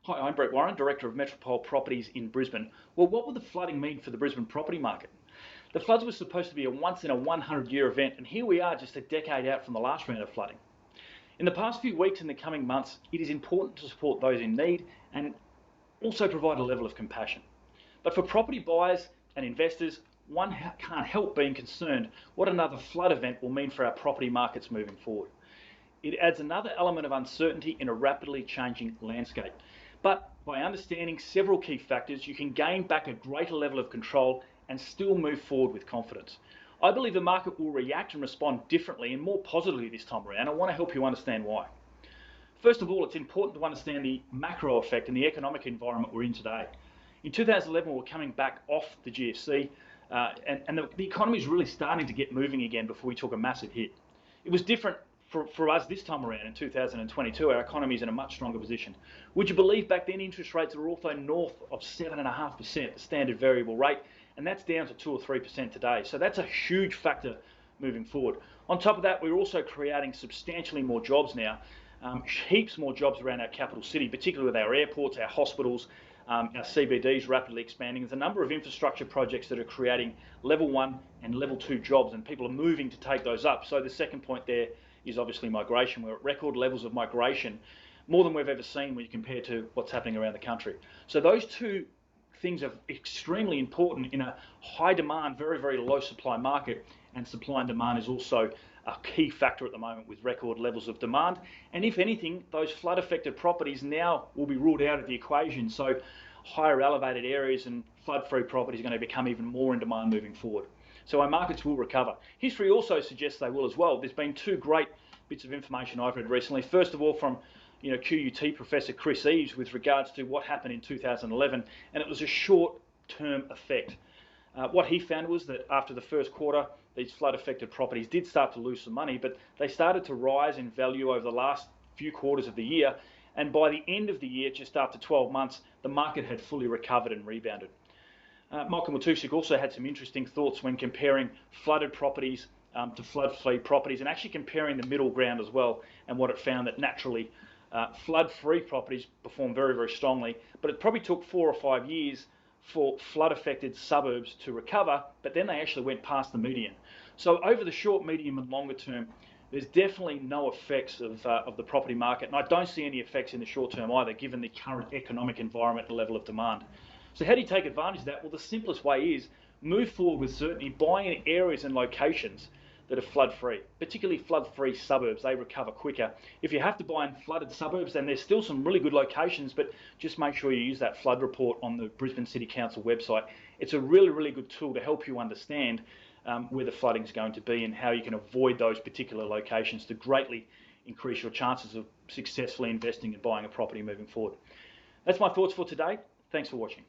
Hi, I'm Brett Warren, Director of Metropole Properties in Brisbane. Well, what would the flooding mean for the Brisbane property market? The floods were supposed to be a once in a 100-year event, and here we are just a decade out from the last round of flooding. In the past few weeks and the coming months, it is important to support those in need and also provide a level of compassion. But for property buyers and investors, one can't help being concerned what another flood event will mean for our property markets moving forward. It adds another element of uncertainty in a rapidly changing landscape. But by understanding several key factors, you can gain back a greater level of control and still move forward with confidence. I believe the market will react and respond differently and more positively this time around. I want to help you understand why. First of all, it's important to understand the macro effect and the economic environment we're in today. In 2011, we're coming back off the GFC, and the economy is really starting to get moving again before we took a massive hit. It was different for us this time around in 2022. Our economy is in a much stronger position. Would you believe back then interest rates were also north of 7.5%, the standard variable rate, and that's down to 2 or 3% today. So that's a huge factor moving forward. On top of that, we're also creating substantially more jobs now, heaps more jobs around our capital city, particularly with our airports, our hospitals, our CBDs rapidly expanding. There's a number of infrastructure projects that are creating level 1 and level 2 jobs, and people are moving to take those up. So the second point there is obviously migration. We're at record levels of migration, more than we've ever seen when you compare to what's happening around the country. So those two things are extremely important in a high demand, very, very low supply market, and supply and demand is also a key factor at the moment with record levels of demand. And if anything, those flood affected properties now will be ruled out of the equation. So higher elevated areas and flood free properties are going to become even more in demand moving forward. So our markets will recover. History also suggests they will as well. There's been two great bits of information I've read recently. First of all, from QUT Professor Chris Eves with regards to what happened in 2011, and it was a short-term effect. What he found was that after the first quarter, these flood-affected properties did start to lose some money, but they started to rise in value over the last few quarters of the year, and by the end of the year, just after 12 months, the market had fully recovered and rebounded. Michael Matusik also had some interesting thoughts when comparing flooded properties to flood-free properties, and actually comparing the middle ground as well, and what it found that naturally flood-free properties perform very, very strongly, but it probably took 4 or 5 years for flood-affected suburbs to recover, but then they actually went past the median. So over the short, medium and longer term, there's definitely no effects of the property market, and I don't see any effects in the short term either, given the current economic environment and level of demand. So how do you take advantage of that? Well, the simplest way is move forward with certainty, buy in areas and locations that are flood-free, particularly flood-free suburbs. They recover quicker. If you have to buy in flooded suburbs, then there's still some really good locations, but just make sure you use that flood report on the Brisbane City Council website. It's a really, really good tool to help you understand where the flooding is going to be and how you can avoid those particular locations to greatly increase your chances of successfully investing and buying a property moving forward. That's my thoughts for today. Thanks for watching.